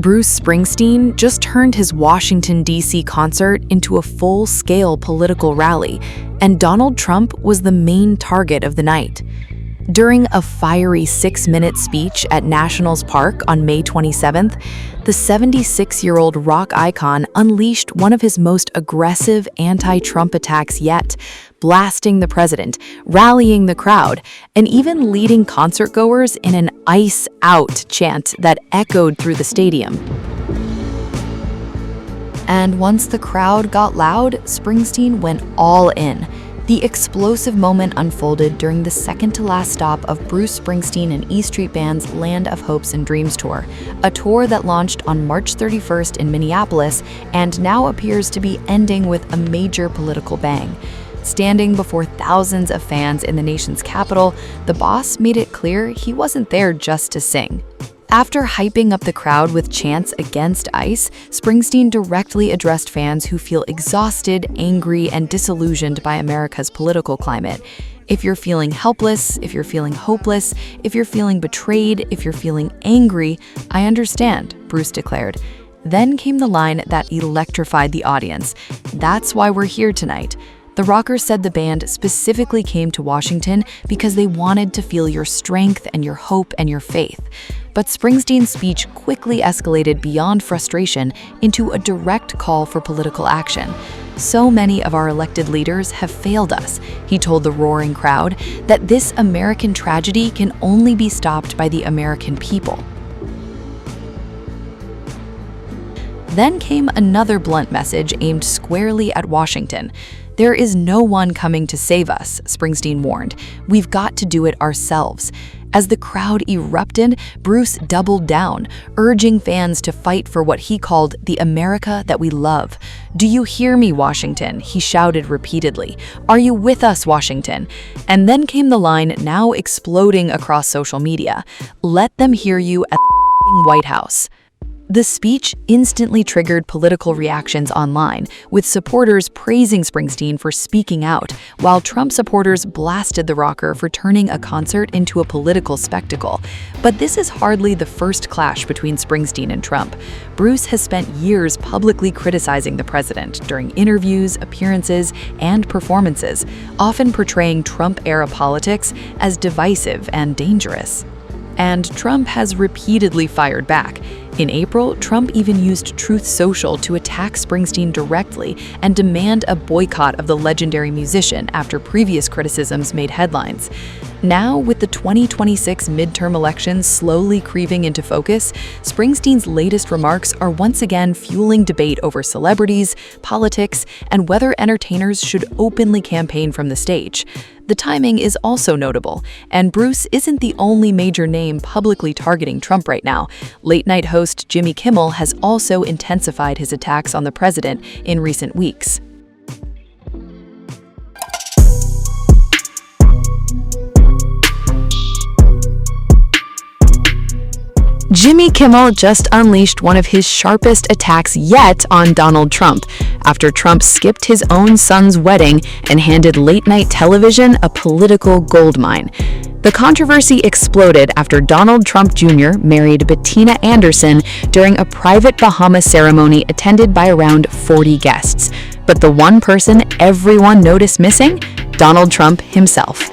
Bruce Springsteen just turned his Washington, D.C. concert into a full-scale political rally, and Donald Trump was the main target of the night. During a fiery 6-minute speech at Nationals Park on May 27th, the 76-year-old rock icon unleashed one of his most aggressive anti-Trump attacks yet, blasting the president, rallying the crowd, and even leading concertgoers in an "Ice Out" chant that echoed through the stadium. And once the crowd got loud, Springsteen went all in. The explosive moment unfolded during the second-to-last stop of Bruce Springsteen and E Street Band's Land of Hopes and Dreams tour, a tour that launched on March 31st in Minneapolis and now appears to be ending with a major political bang. Standing before thousands of fans in the nation's capital, the boss made it clear he wasn't there just to sing. After hyping up the crowd with chants against ICE, Springsteen directly addressed fans who feel exhausted, angry, and disillusioned by America's political climate. If you're feeling helpless, if you're feeling hopeless, if you're feeling betrayed, if you're feeling angry, I understand, Bruce declared. Then came the line that electrified the audience. That's why we're here tonight. The rocker said the band specifically came to Washington because they wanted to feel your strength and your hope and your faith. But Springsteen's speech quickly escalated beyond frustration into a direct call for political action. So many of our elected leaders have failed us, he told the roaring crowd, that this American tragedy can only be stopped by the American people. Then came another blunt message aimed squarely at Washington. There is no one coming to save us, Springsteen warned. We've got to do it ourselves. As the crowd erupted, Bruce doubled down, urging fans to fight for what he called the America that we love. "Do you hear me, Washington?" he shouted repeatedly. "Are you with us, Washington?" And then came the line now exploding across social media. "Let them hear you at the White House." The speech instantly triggered political reactions online, with supporters praising Springsteen for speaking out, while Trump supporters blasted the rocker for turning a concert into a political spectacle. But this is hardly the first clash between Springsteen and Trump. Bruce has spent years publicly criticizing the president during interviews, appearances, and performances, often portraying Trump-era politics as divisive and dangerous. And Trump has repeatedly fired back. In April, Trump even used Truth Social to attack Springsteen directly and demand a boycott of the legendary musician after previous criticisms made headlines. Now, with the 2026 midterm elections slowly creeping into focus, Springsteen's latest remarks are once again fueling debate over celebrities, politics, and whether entertainers should openly campaign from the stage. The timing is also notable, and Bruce isn't the only major name publicly targeting Trump right now. Late-night host Jimmy Kimmel has also intensified his attacks on the president in recent weeks. Jimmy Kimmel just unleashed one of his sharpest attacks yet on Donald Trump, after Trump skipped his own son's wedding and handed late-night television a political goldmine. The controversy exploded after Donald Trump Jr. married Bettina Anderson during a private Bahamas ceremony attended by around 40 guests. But the one person everyone noticed missing? Donald Trump himself.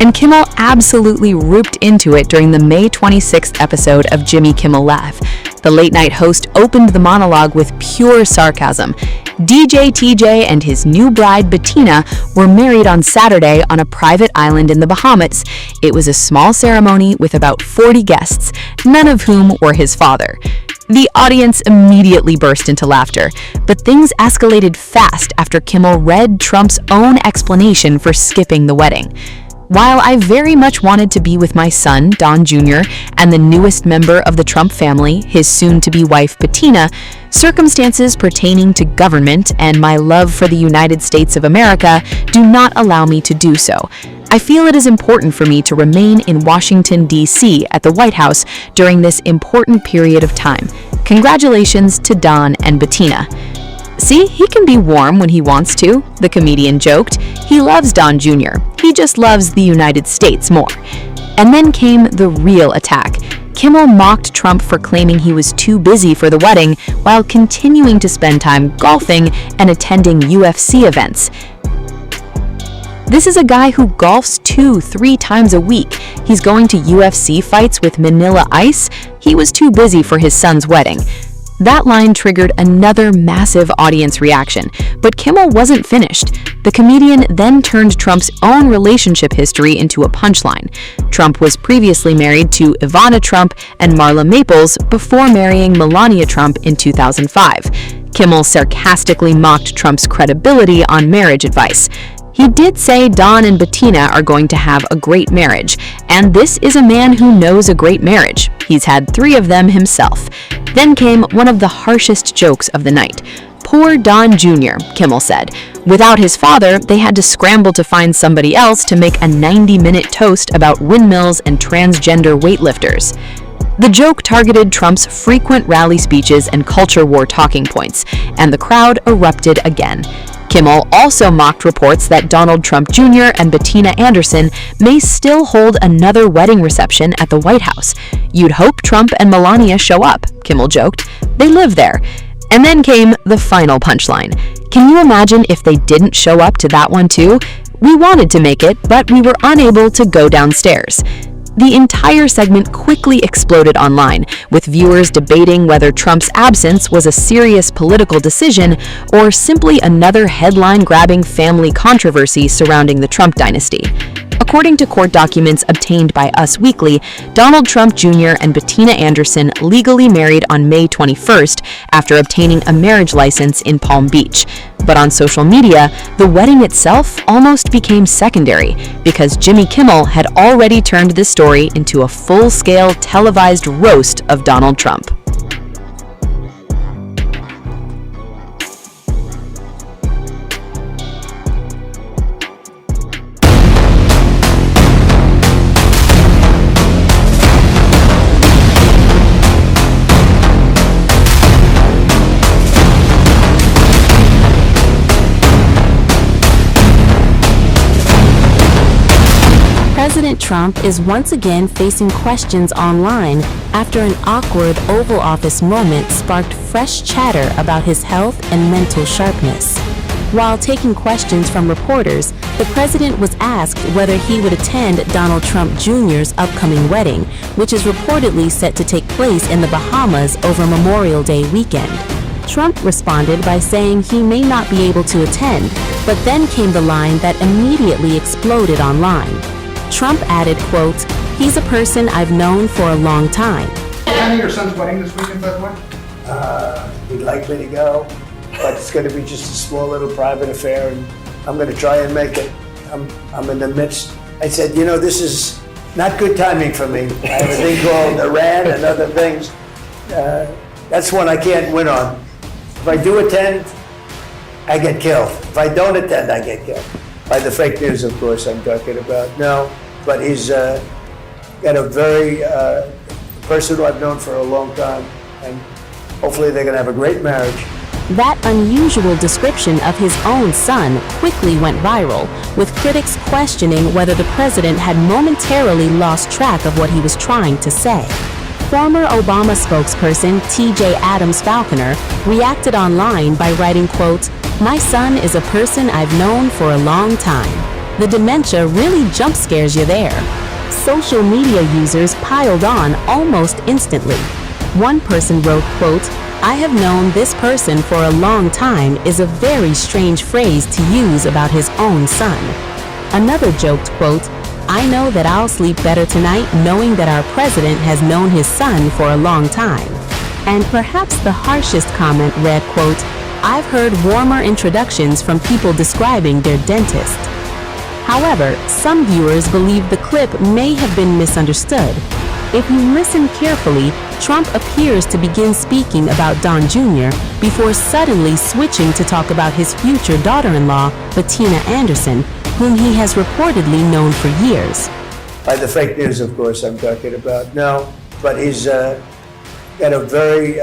And Kimmel absolutely ripped into it during the May 26th episode of Jimmy Kimmel Live. The late-night host opened the monologue with pure sarcasm. DJ TJ and his new bride Bettina were married on Saturday on a private island in the Bahamas. It was a small ceremony with about 40 guests, none of whom were his father. The audience immediately burst into laughter, but things escalated fast after Kimmel read Trump's own explanation for skipping the wedding. "While I very much wanted to be with my son, Don Jr., and the newest member of the Trump family, his soon-to-be wife, Bettina, circumstances pertaining to government and my love for the United States of America do not allow me to do so. I feel it is important for me to remain in Washington, D.C. at the White House during this important period of time. Congratulations to Don and Bettina." See, he can be warm when he wants to, the comedian joked. He loves Don Jr. He just loves the United States more. And then came the real attack. Kimmel mocked Trump for claiming he was too busy for the wedding while continuing to spend time golfing and attending UFC events. This is a guy who golfs 2-3 times a week. He's going to UFC fights with Manila Ice. He was too busy for his son's wedding. That line triggered another massive audience reaction, but Kimmel wasn't finished. The comedian then turned Trump's own relationship history into a punchline. Trump was previously married to Ivana Trump and Marla Maples before marrying Melania Trump in 2005. Kimmel sarcastically mocked Trump's credibility on marriage advice. He did say Don and Bettina are going to have a great marriage, and this is a man who knows a great marriage. He's had 3 of them himself. Then came one of the harshest jokes of the night. Poor Don Jr., Kimmel said. Without his father, they had to scramble to find somebody else to make a 90-minute toast about windmills and transgender weightlifters. The joke targeted Trump's frequent rally speeches and culture war talking points, and the crowd erupted again. Kimmel also mocked reports that Donald Trump Jr. and Bettina Anderson may still hold another wedding reception at the White House. You'd hope Trump and Melania show up, Kimmel joked. They live there. And then came the final punchline. Can you imagine if they didn't show up to that one too? We wanted to make it, but we were unable to go downstairs. The entire segment quickly exploded online, with viewers debating whether Trump's absence was a serious political decision or simply another headline-grabbing family controversy surrounding the Trump dynasty. According to court documents obtained by Us Weekly, Donald Trump Jr. and Bettina Anderson legally married on May 21st after obtaining a marriage license in Palm Beach. But on social media, the wedding itself almost became secondary because Jimmy Kimmel had already turned this story into a full-scale televised roast of Donald Trump. President Trump is once again facing questions online after an awkward Oval Office moment sparked fresh chatter about his health and mental sharpness. While taking questions from reporters, the president was asked whether he would attend Donald Trump Jr.'s upcoming wedding, which is reportedly set to take place in the Bahamas over Memorial Day weekend. Trump responded by saying he may not be able to attend, but then came the line that immediately exploded online. Trump added, quote, "He's a person I've known for a long time." Attending your son's wedding this weekend, by the way? He'd like me to go, but it's going to be just a small little private affair, and I'm going to try and make it. I'm in the midst. I said, you know, this is not good timing for me. I have a thing called Iran and other things. That's one I can't win on. If I do attend, I get killed. If I don't attend, I get killed. By the fake news, of course, I'm talking about. No, but he's got a very person who I've known for a long time, and hopefully they're going to have a great marriage. That unusual description of his own son quickly went viral, with critics questioning whether the president had momentarily lost track of what he was trying to say. Former Obama spokesperson T.J. Adams Falconer reacted online by writing, quote, "My son is a person I've known for a long time. The dementia really jump scares you there." Social media users piled on almost instantly. One person wrote, quote, "I have known this person for a long time" is a very strange phrase to use about his own son. Another joked, quote, "I know that I'll sleep better tonight knowing that our president has known his son for a long time." And perhaps the harshest comment read, quote, "I've heard warmer introductions from people describing their dentist." However, some viewers believe the clip may have been misunderstood. If you listen carefully, Trump appears to begin speaking about Don Jr. before suddenly switching to talk about his future daughter-in-law, Bettina Anderson, whom he has reportedly known for years. By the fake news, of course, I'm talking about. No, but he's got a very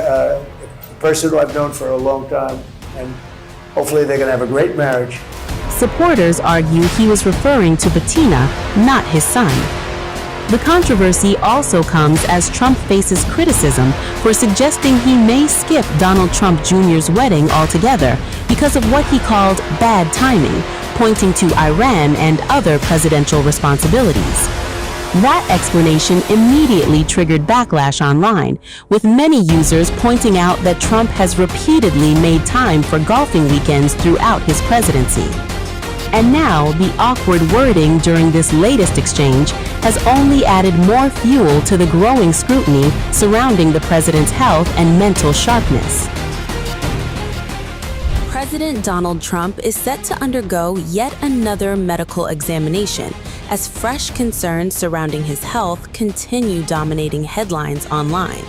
person who I've known for a long time, and Hopefully they're gonna have a great marriage. Supporters argue he was referring to Bettina, not his son. The controversy also comes as Trump faces criticism for suggesting he may skip Donald Trump Jr.'s wedding altogether because of what he called bad timing, pointing to Iran and other presidential responsibilities. That explanation immediately triggered backlash online, with many users pointing out that Trump has repeatedly made time for golfing weekends throughout his presidency. And now, the awkward wording during this latest exchange has only added more fuel to the growing scrutiny surrounding the president's health and mental sharpness. President Donald Trump is set to undergo yet another medical examination as fresh concerns surrounding his health continue dominating headlines online.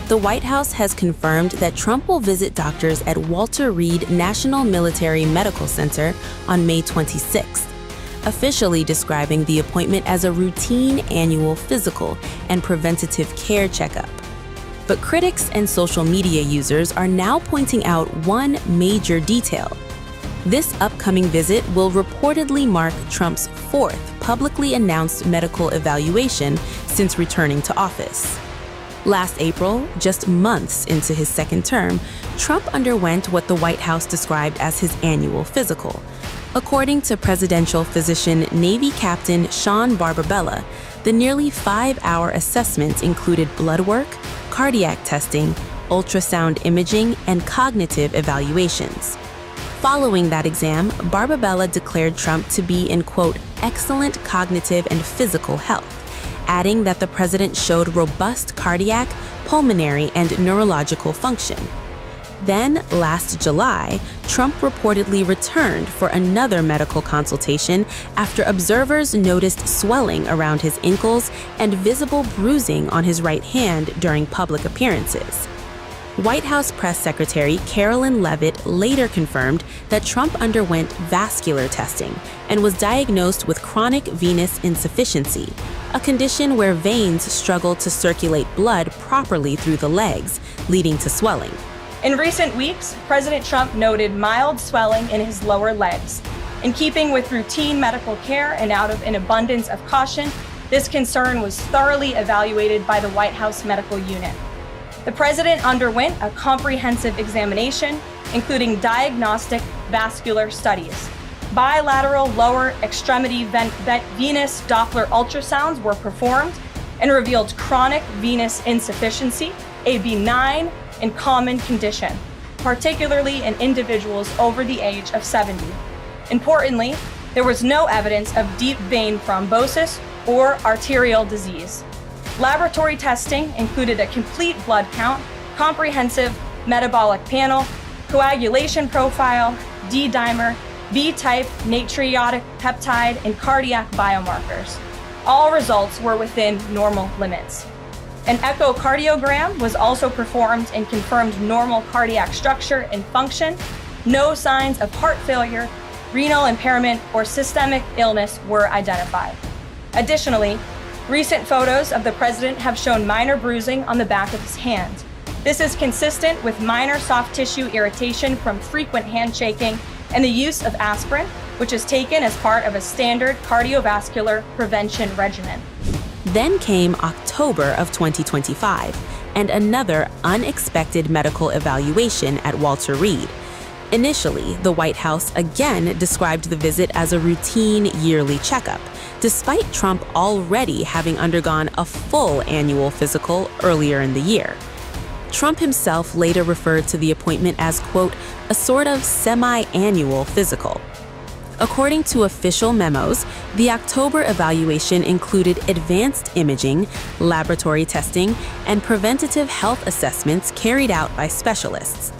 The White House has confirmed that Trump will visit doctors at Walter Reed National Military Medical Center on May 26th, officially describing the appointment as a routine annual physical and preventative care checkup. But critics and social media users are now pointing out one major detail. This upcoming visit will reportedly mark Trump's fourth publicly announced medical evaluation since returning to office. Last April, just months into his second term, Trump underwent what the White House described as his annual physical. According to presidential physician Navy Captain Sean Barbabella, the nearly 5-hour assessment included blood work, cardiac testing, ultrasound imaging, and cognitive evaluations. Following that exam, Barbabella declared Trump to be in, quote, excellent cognitive and physical health, adding that the president showed robust cardiac, pulmonary, and neurological function. Then, last July, Trump reportedly returned for another medical consultation after observers noticed swelling around his ankles and visible bruising on his right hand during public appearances. White House Press Secretary Carolyn Leavitt later confirmed that Trump underwent vascular testing and was diagnosed with chronic venous insufficiency, a condition where veins struggle to circulate blood properly through the legs, leading to swelling. In recent weeks, President Trump noted mild swelling in his lower legs. In keeping with routine medical care and out of an abundance of caution, this concern was thoroughly evaluated by the White House Medical Unit. The president underwent a comprehensive examination, including diagnostic vascular studies. Bilateral lower extremity venous Doppler ultrasounds were performed and revealed chronic venous insufficiency, a benign and common condition, particularly in individuals over the age of 70. Importantly, there was no evidence of deep vein thrombosis or arterial disease. Laboratory testing included a complete blood count, comprehensive metabolic panel, coagulation profile, D-dimer, B-type natriuretic peptide, and cardiac biomarkers. All results were within normal limits. An echocardiogram was also performed and confirmed normal cardiac structure and function. No signs of heart failure, renal impairment, or systemic illness were identified. Additionally, recent photos of the president have shown minor bruising on the back of his hand. This is consistent with minor soft tissue irritation from frequent handshaking and the use of aspirin, which is taken as part of a standard cardiovascular prevention regimen. Then came October of 2025, and another unexpected medical evaluation at Walter Reed. Initially, the White House again described the visit as a routine yearly checkup, despite Trump already having undergone a full annual physical earlier in the year. Trump himself later referred to the appointment as, quote, a sort of semi-annual physical. According to official memos, the October evaluation included advanced imaging, laboratory testing, and preventative health assessments carried out by specialists.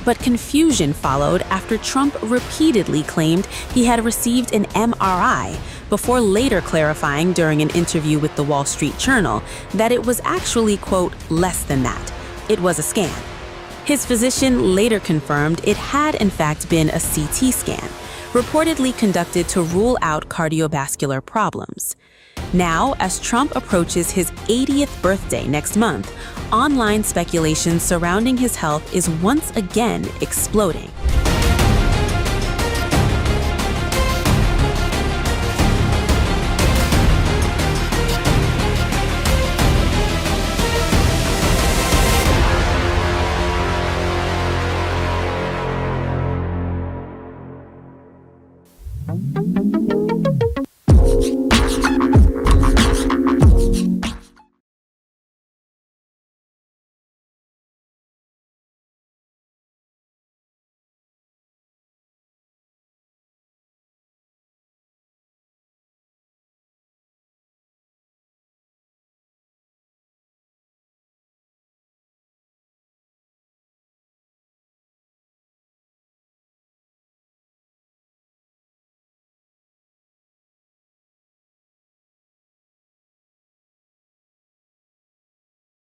But confusion followed after Trump repeatedly claimed he had received an MRI before later clarifying during an interview with the Wall Street Journal that it was actually, quote, less than that. It was a scan. His physician later confirmed it had in fact been a CT scan, reportedly conducted to rule out cardiovascular problems. Now, as Trump approaches his 80th birthday next month, online speculation surrounding his health is once again exploding.